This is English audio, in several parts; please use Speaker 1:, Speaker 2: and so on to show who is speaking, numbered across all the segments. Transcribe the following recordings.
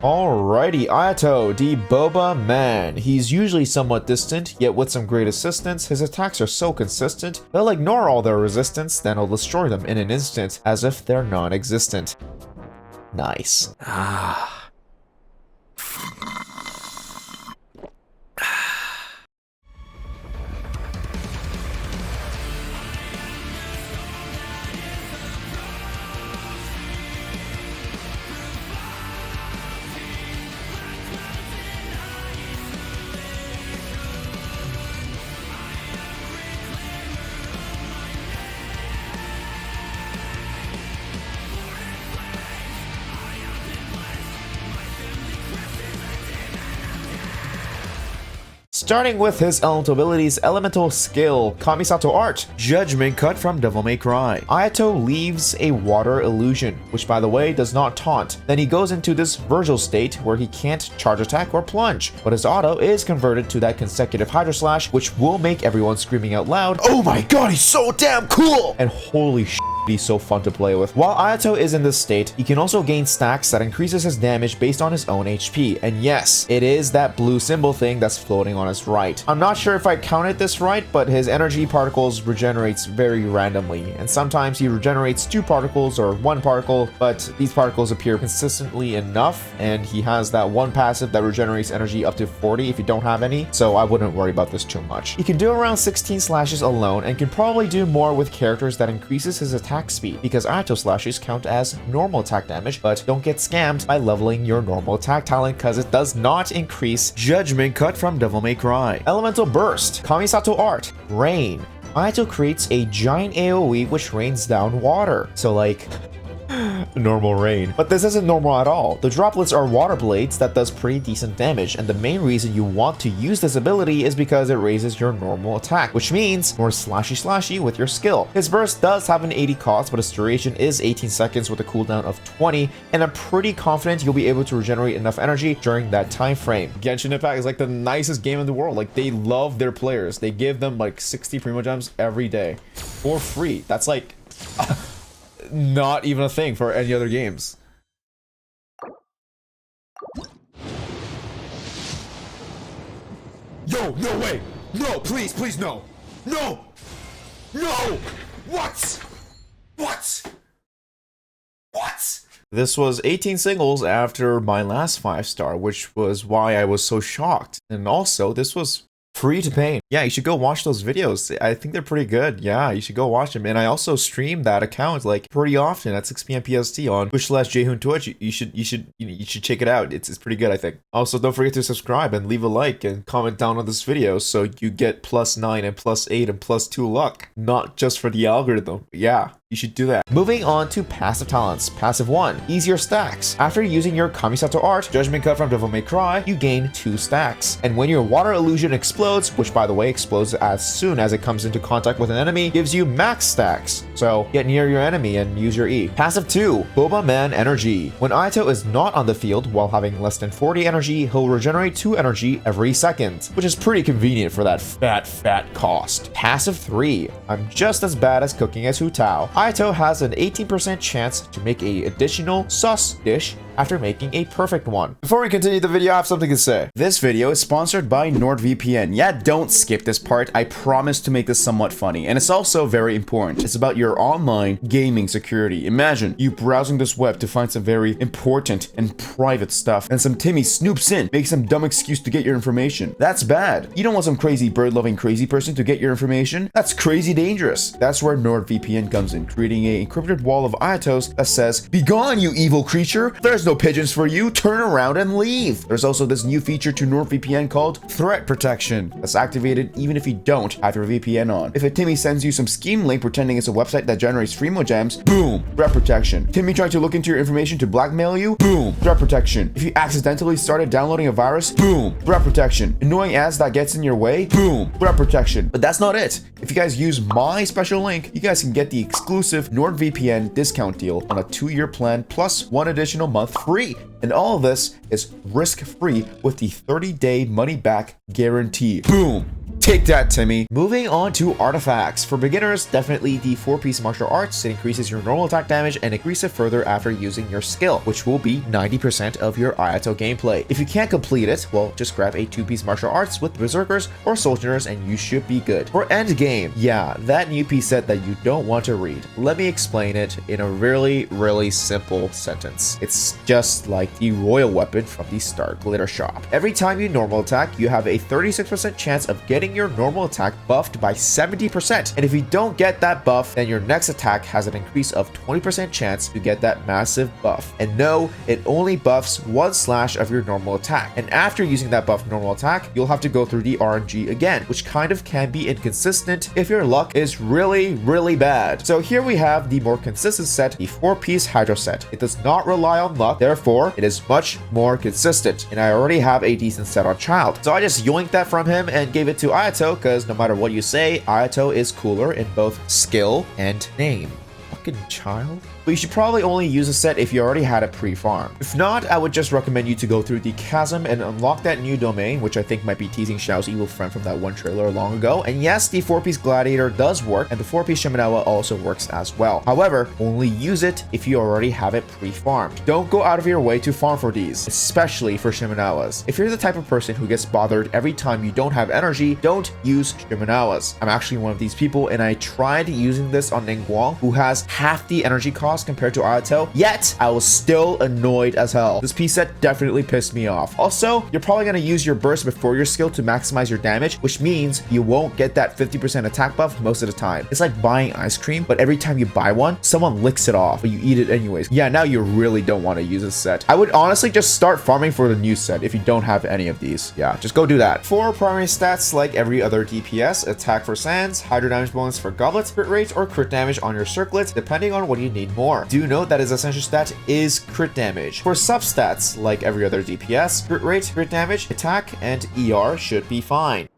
Speaker 1: Alrighty, Ayato, the boba man. He's usually somewhat distant, yet with some great assistance, his attacks are so consistent, they'll ignore all their resistance, then he'll destroy them in an instant, as if they're non-existent. Nice. Starting with his elemental abilities, elemental skill, Kamisato art, judgment cut from Devil May Cry. Ayato leaves a water illusion, which by the way does not taunt. Then he goes into this Vergil state where he can't charge attack or plunge, but his auto is converted to that consecutive Hydro Slash, which will make everyone screaming out loud, "Oh my god, he's so damn cool!" And holy shit, he's so fun to play with. While Ayato is in this state, he can also gain stacks that increases his damage based on his own HP. And yes, it is that blue symbol thing that's floating on his right. I'm not sure if I counted this right, but his energy particles regenerates very randomly. And sometimes he regenerates 2 particles or 1 particle, but these particles appear consistently enough. And he has that one passive that regenerates energy up to 40 if you don't have any. So I wouldn't worry about this too much. He can do around 16 slashes alone and can probably do more with characters that increases his attack speed, because Ayato slashes count as normal attack damage, but don't get scammed by leveling your normal attack talent because it does not increase judgment cut from Devil May Cry. Elemental burst, Kamisato art, rain. Ayato creates a giant AoE which rains down water. So like normal rain. But this isn't normal at all. The droplets are water blades that does pretty decent damage, and the main reason you want to use this ability is because it raises your normal attack, which means more slashy with your skill. His burst does have an 80 cost, but its duration is 18 seconds with a cooldown of 20, and I'm pretty confident you'll be able to regenerate enough energy during that time frame. Genshin Impact is like the nicest game in the world. Like, they love their players. They give them like 60 Primogems every day for free. That's like not even a thing for any other games.
Speaker 2: Yo, no way! No, please, no! No! No! What?
Speaker 1: This was 18 singles after my last 5-star, which was why I was so shocked. And also, this was free to pay. Yeah, you should go watch those videos. I think they're pretty good. Yeah, you should go watch them. And I also stream that account like pretty often at 6 p.m. PST on Twitch/Jayhoon Twitch. You should check it out. It's pretty good, I think. Also, don't forget to subscribe and leave a like and comment down on this video so you get +9 and +8 and +2 luck. Not just for the algorithm. Yeah, you should do that. Moving on to passive talents. Passive 1, easier stacks. After using your Kamisato art, judgment cut from Devil May Cry, you gain 2 stacks. And when your water illusion explodes, which by the way explodes as soon as it comes into contact with an enemy, gives you max stacks. So get near your enemy and use your E. Passive 2, Boba Man energy. When Ayato is not on the field while having less than 40 energy, he'll regenerate 2 energy every second, which is pretty convenient for that fat cost. Passive 3, I'm just as bad as cooking as Ryūtarō. Ayato has an 18% chance to make an additional sauce dish after making a perfect one. Before we continue the video, I have something to say.
Speaker 3: This video is sponsored by NordVPN. Yeah, don't skip this part. I promise to make this somewhat funny, and it's also very important. It's about your online gaming security. Imagine you browsing this web to find some very important and private stuff, and some Timmy snoops in, makes some dumb excuse to get your information. That's bad. You don't want some crazy bird-loving crazy person to get your information. That's crazy dangerous. That's where NordVPN comes in, creating an encrypted wall of Ayatos that says, "Begone, you evil creature! There's no pigeons for you, turn around and leave." There's also this new feature to NordVPN called Threat Protection that's activated even if you don't have your VPN on. If a Timmy sends you some scheme link pretending it's a website that generates free mogems, boom, threat protection. Timmy trying to look into your information to blackmail you, boom, threat protection. If you accidentally started downloading a virus, boom, threat protection. Annoying ads that gets in your way, boom, threat protection. But that's not it. If you guys use my special link, you guys can get the exclusive NordVPN discount deal on a 2-year plan plus 1 additional month free. And all of this is risk-free with the 30-day money-back guarantee. Boom! Take that, Timmy.
Speaker 1: Moving on to artifacts. For beginners, definitely the 4-piece martial arts. It increases your normal attack damage and increases it further after using your skill, which will be 90% of your Ayato gameplay. If you can't complete it, well, just grab a 2-piece martial arts with berserkers or soldierers and you should be good. For end game, yeah, that new piece set that you don't want to read. Let me explain it in a really simple sentence. It's just like the royal weapon from the Star Glitter shop. Every time you normal attack, you have a 36% chance of getting your normal attack buffed by 70%. And if you don't get that buff, then your next attack has an increase of 20% chance to get that massive buff. And no, it only buffs 1 slash of your normal attack. And after using that buff normal attack, you'll have to go through the RNG again, which kind of can be inconsistent if your luck is really bad. So here we have the more consistent set, the 4-piece Hydro set. It does not rely on luck, therefore it is much more consistent. And I already have a decent set on Child. So I just yoinked that from him and gave it to Ayato, because no matter what you say, Ayato is cooler in both skill and name. Fucking Child. But you should probably only use a set if you already had it pre-farmed. If not, I would just recommend you to go through the chasm and unlock that new domain, which I think might be teasing Xiao's evil friend from that one trailer long ago. And yes, the 4-piece gladiator does work, and the 4-piece Shimenawa also works as well. However, only use it if you already have it pre-farmed. Don't go out of your way to farm for these, especially for Shimenawas. If you're the type of person who gets bothered every time you don't have energy, don't use Shimenawas. I'm actually one of these people, and I tried using this on Ningguang, who has half the energy cost compared to Ayato, yet I was still annoyed as hell. This piece set definitely pissed me off. Also, you're probably going to use your burst before your skill to maximize your damage, which means you won't get that 50% attack buff most of the time. It's like buying ice cream, but every time you buy one, someone licks it off, but you eat it anyways. Yeah, now you really don't want to use this set. I would honestly just start farming for the new set if you don't have any of these. Yeah, just go do that. For primary stats, like every other DPS, attack for sands, hydro damage bonus for goblets, crit rate, or crit damage on your circlet, depending on what you need more. Do note that his essential stat is crit damage. For substats, like every other DPS, crit rate, crit damage, attack, and ER should be fine.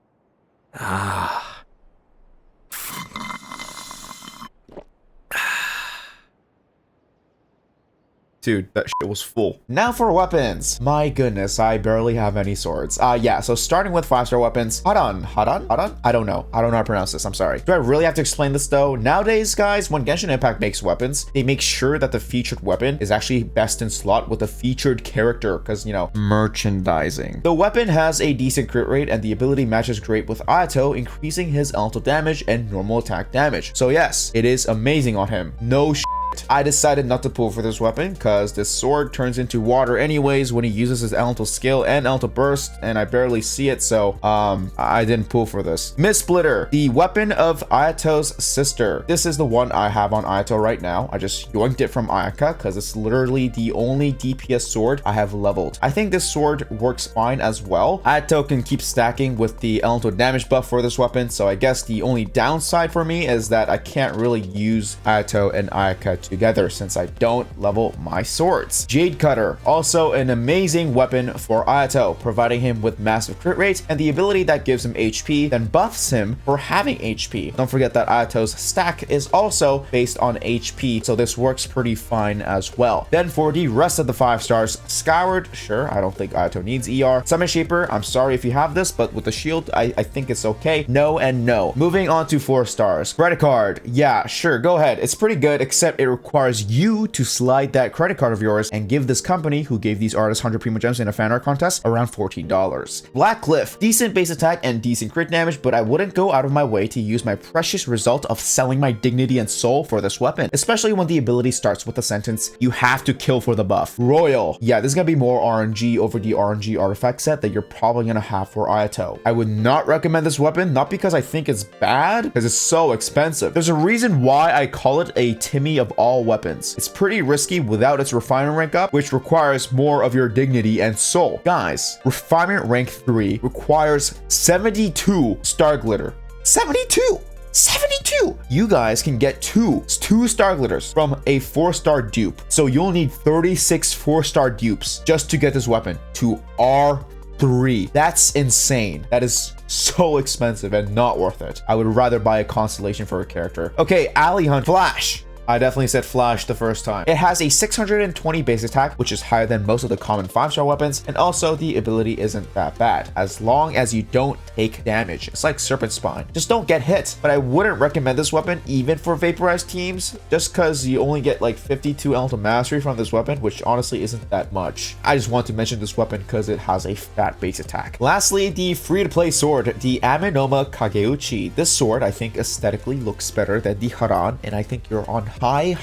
Speaker 1: Dude, that shit was full. Now for weapons. My goodness, I barely have any swords. Yeah, so starting with 5-star weapons. Hadan? I don't know how to pronounce this, I'm sorry. Do I really have to explain this though? Nowadays, guys, when Genshin Impact makes weapons, they make sure that the featured weapon is actually best in slot with a featured character, because, you know, merchandising. The weapon has a decent crit rate, and the ability matches great with Ayato, increasing his elemental damage and normal attack damage. So yes, it is amazing on him. No shit. I decided not to pull for this weapon because this sword turns into water anyways when he uses his elemental skill and elemental burst, and I barely see it, so I didn't pull for this. Mist Splitter, the weapon of Ayato's sister. This is the one I have on Ayato right now. I just yoinked it from Ayaka because it's literally the only DPS sword I have leveled. I think this sword works fine as well. Ayato can keep stacking with the elemental damage buff for this weapon, so I guess the only downside for me is that I can't really use Ayato and Ayaka together since I don't level my swords. Jade Cutter, also an amazing weapon for Ayato, providing him with massive crit rate and the ability that gives him HP, then buffs him for having HP. Don't forget that Ayato's stack is also based on HP, so this works pretty fine as well. Then for the rest of the 5 stars, Skyward, sure, I don't think Ayato needs ER. Summon Shaper, I'm sorry if you have this, but with the shield, I think it's okay. No and no. Moving on to 4 stars. Credit card, yeah, sure, go ahead. It's pretty good, except it requires you to slide that credit card of yours and give this company who gave these artists 100 Primo Gems in a fan art contest around $14. Black Cliff, decent base attack and decent crit damage, but I wouldn't go out of my way to use my precious result of selling my dignity and soul for this weapon, especially when the ability starts with the sentence, you have to kill for the buff. Royal, yeah, this is gonna be more RNG over the RNG artifact set that you're probably gonna have for Ayato. I would not recommend this weapon, not because I think it's bad, because it's so expensive. There's a reason why I call it a Timmy of all weapons. It's pretty risky without its refinement rank up, which requires more of your dignity and soul. Guys, refinement rank 3 requires 72 star glitter. 72! 72! You guys can get two star glitters from a 4-star dupe. So you'll need 36 4-star dupes just to get this weapon to R3. That's insane. That is so expensive and not worth it. I would rather buy a constellation for a character. Okay, Alley Hunt Flash. I definitely said flash the first time. It has a 620 base attack, which is higher than most of the common 5-star weapons, and also the ability isn't that bad, as long as you don't take damage. It's like Serpent Spine. Just don't get hit. But I wouldn't recommend this weapon even for vaporized teams, just because you only get like 52 elemental mastery from this weapon, which honestly isn't that much. I just want to mention this weapon because it has a fat base attack. Lastly, the free-to-play sword, the Amenoma Kageuchi. This sword, I think, aesthetically looks better than the Haran, and I think you're on high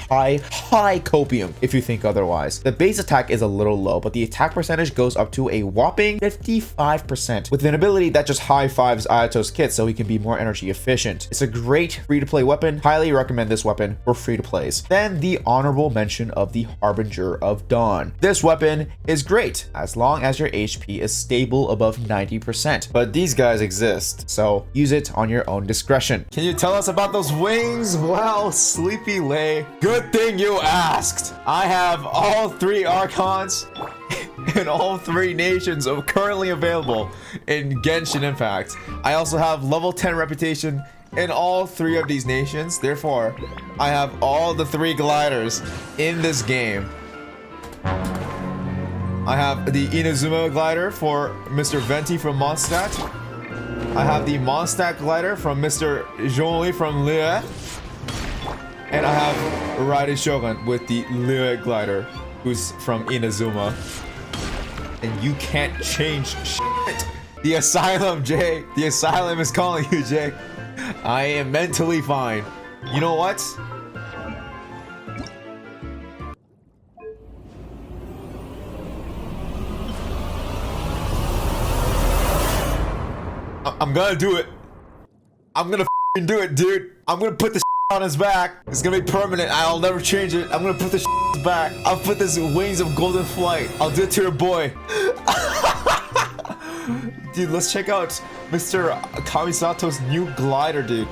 Speaker 1: copium if you think otherwise. The base attack is a little low, but the attack percentage goes up to a whopping 55%, with an ability that just high-fives Ayato's kit so he can be more energy efficient. It's a great free-to-play weapon. Highly recommend this weapon for free-to-plays. Then the honorable mention of the Harbinger of Dawn. This weapon is great as long as your HP is stable above 90%, but these guys exist, so use it on your own discretion. Can you tell us about those wings? Well, Sleepy Lay, good thing you asked. I have all 3 Archons in all 3 nations of currently available in Genshin Impact. I also have level 10 reputation in all 3 of these nations. Therefore, I have all the 3 gliders in this game. I have the Inazuma glider for Mr. Venti from Mondstadt. I have the Mondstadt glider from Mr. Zhongli from Liyue. And I have Raiden Shogun with the Liyue glider, who's from Inazuma. And you can't change shit. The Asylum, Jay. The Asylum is calling you, Jay. I am mentally fine. You know what? I'm gonna do it. I'm gonna do it, dude. I'm gonna put this on his back. It's gonna be permanent. I'll never change it. I'm gonna put this on his back. I'll put this wings of golden flight. I'll do it to your boy. Dude, let's check out Mr. Kamisato's new glider, dude.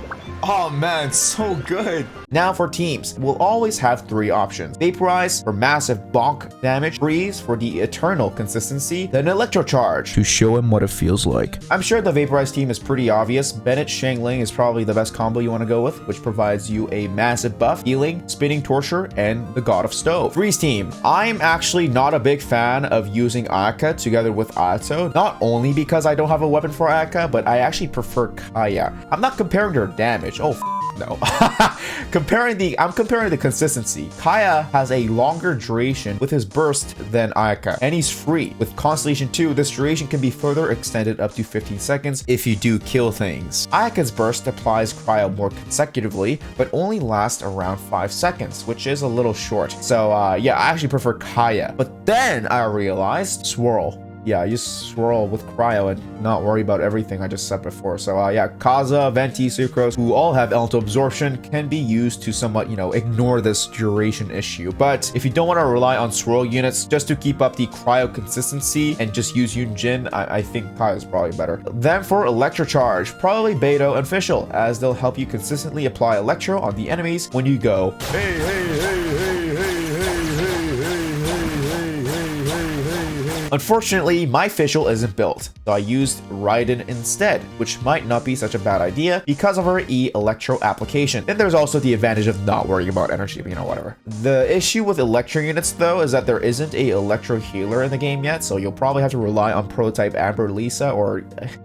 Speaker 1: Oh man, so good. Now for teams, we'll always have 3 options. Vaporize for massive bonk damage, Freeze for the eternal consistency, then Electrocharge to show him what it feels like. I'm sure the Vaporize team is pretty obvious. Bennett Shangling is probably the best combo you want to go with, which provides you a massive buff, healing, spinning torture, and the God of Stove. Freeze team, I'm actually not a big fan of using Ayaka together with Ayato, not only because I don't have a weapon for Ayaka, but I actually prefer Kaya. I'm not comparing their damage. Oh, no. I'm comparing the consistency. Kaya has a longer duration with his burst than Ayaka, and he's free. With Constellation 2, this duration can be further extended up to 15 seconds if you do kill things. Ayaka's burst applies cryo more consecutively, but only lasts around 5 seconds, which is a little short. So yeah, I actually prefer Kaya. But then I realized Swirl. Yeah, just swirl with cryo and not worry about everything I just said before. So yeah, Kaza, Venti, Sucrose, who all have elemental absorption, can be used to somewhat, ignore this duration issue. But if you don't want to rely on swirl units just to keep up the cryo consistency and just use Yoon Jin, I think Kaya is probably better. Then for Electrocharge, probably Beidou and Fischl, as they'll help you consistently apply Electro on the enemies when you go, hey, hey, hey, hey, hey. Unfortunately, my Fischl isn't built, so I used Raiden instead, which might not be such a bad idea because of her E Electro application. Then there's also the advantage of not worrying about energy, whatever. The issue with Electro units though is that there isn't a Electro healer in the game yet, so you'll probably have to rely on prototype Amber Lisa or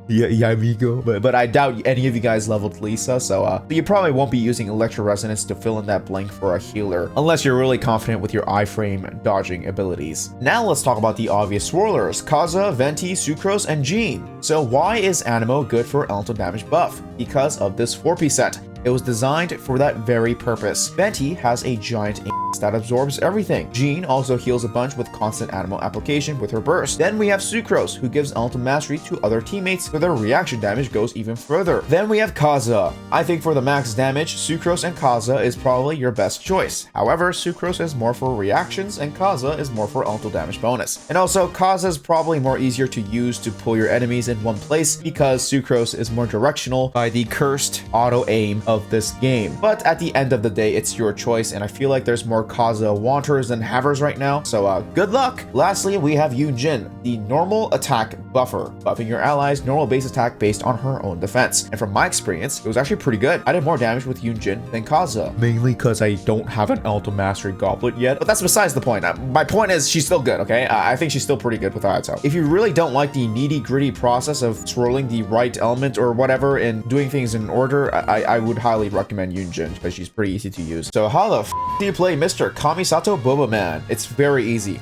Speaker 1: Yamigo, but I doubt any of you guys leveled Lisa, so you probably won't be using Electro Resonance to fill in that blank for a healer, unless you're really confident with your iframe dodging abilities. Now let's talk about the obvious swirlers, Kaza, Venti, Sucrose, and Jean. So why is Anemo good for elemental damage buff? Because of this 4-piece set. It was designed for that very purpose. Venti has a giant that absorbs everything. Jean also heals a bunch with constant animal application with her burst. Then we have Sucrose, who gives elemental mastery to other teammates, so their reaction damage goes even further. Then we have Kaza. I think for the max damage, Sucrose and Kaza is probably your best choice. However, Sucrose is more for reactions and Kaza is more for elemental damage bonus. And also, Kaza is probably more easier to use to pull your enemies in one place because Sucrose is more directional by the cursed auto aim of this game. But at the end of the day, it's your choice, and I feel like there's more more Kaza wanters than havers right now, so good luck. Lastly, we have Yoon Jin, the normal attack buffer, buffing your allies' normal base attack based on her own defense. And from my experience, it was actually pretty good. I did more damage with Yoon Jin than Kaza, mainly because I don't have an Alto Mastery Goblet yet, but that's besides the point. My point is she's still good, okay? I think she's still pretty good with Ayato. If you really don't like the nitty-gritty process of swirling the right element or whatever and doing things in order, I would highly recommend Yoon Jin because she's pretty easy to use. So how the f do you play Mr. Kamisato Boba Man? It's very easy.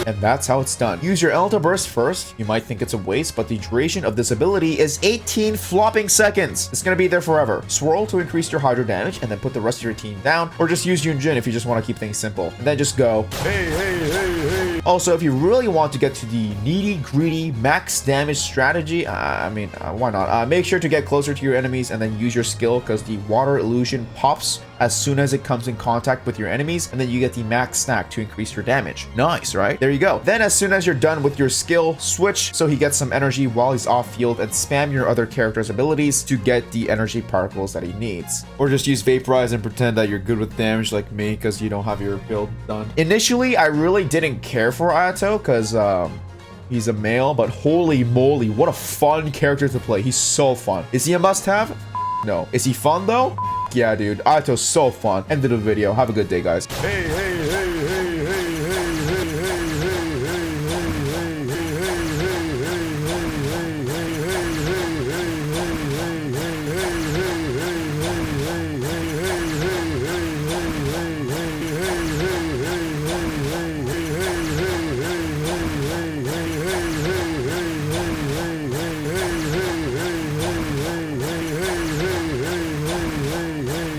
Speaker 1: And that's how it's done. Use your Elemental Burst first. You might think it's a waste, but the duration of this ability is 18 flopping seconds. It's gonna be there forever. Swirl to increase your Hydro damage, and then put the rest of your team down, or just use Yoon Jin if you just want to keep things simple. And then just go. Also, if you really want to get to the nitty-gritty max damage strategy, why not? Make sure to get closer to your enemies and then use your skill, because the water illusion pops as soon as it comes in contact with your enemies, and then you get the max stack to increase your damage. Nice, right? There you go. Then as soon as you're done with your skill, switch so he gets some energy while he's off field, and spam your other character's abilities to get the energy particles that he needs. Or just use Vaporize and pretend that you're good with damage like me because you don't have your build done. Initially, I really didn't care for Ayato because he's a male, but holy moly, what a fun character to play. He's so fun. Is he a must-have? No. Is he fun though? Yeah, dude. Ayato's so fun. End of the video. Have a good day, guys. Hey.